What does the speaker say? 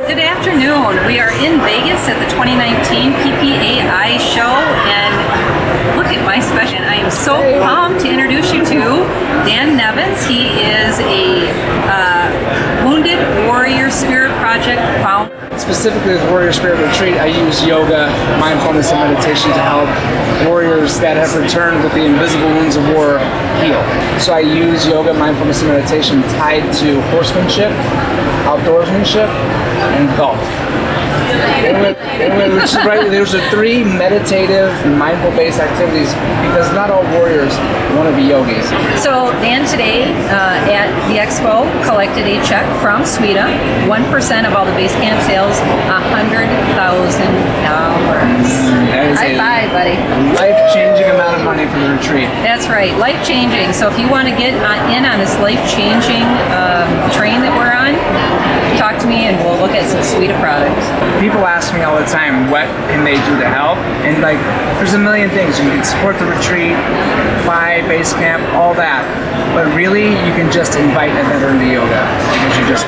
Good afternoon. We are in Vegas at the 2019 PPAI show, and look at my special. I am so pumped to introduce you to Dan Nevins. He is a Wounded Warrior Spirit Project founder. Specifically with Warrior Spirit Retreat, I use yoga, mindfulness, and meditation to help warriors that have returned with the invisible wounds of war heal. So I use yoga, mindfulness, and meditation tied to horsemanship, outdoorsmanship, and golf. Those are three meditative, mindful-based activities because not all warriors want to be yogis. So Dan today at the expo collected a check from Sweden, 1% of all the base camp sales, $100,000. High five, buddy. Life-changing amount of money for the retreat. That's right, life-changing. So if you want to get in on this life-changing train that we're on, talk to me and we'll look at some suite of products. People ask me all the time, what can they do to help? And like, there's a million things. You can support the retreat, buy base camp, all that. But really, you can just invite a veteran to yoga because you just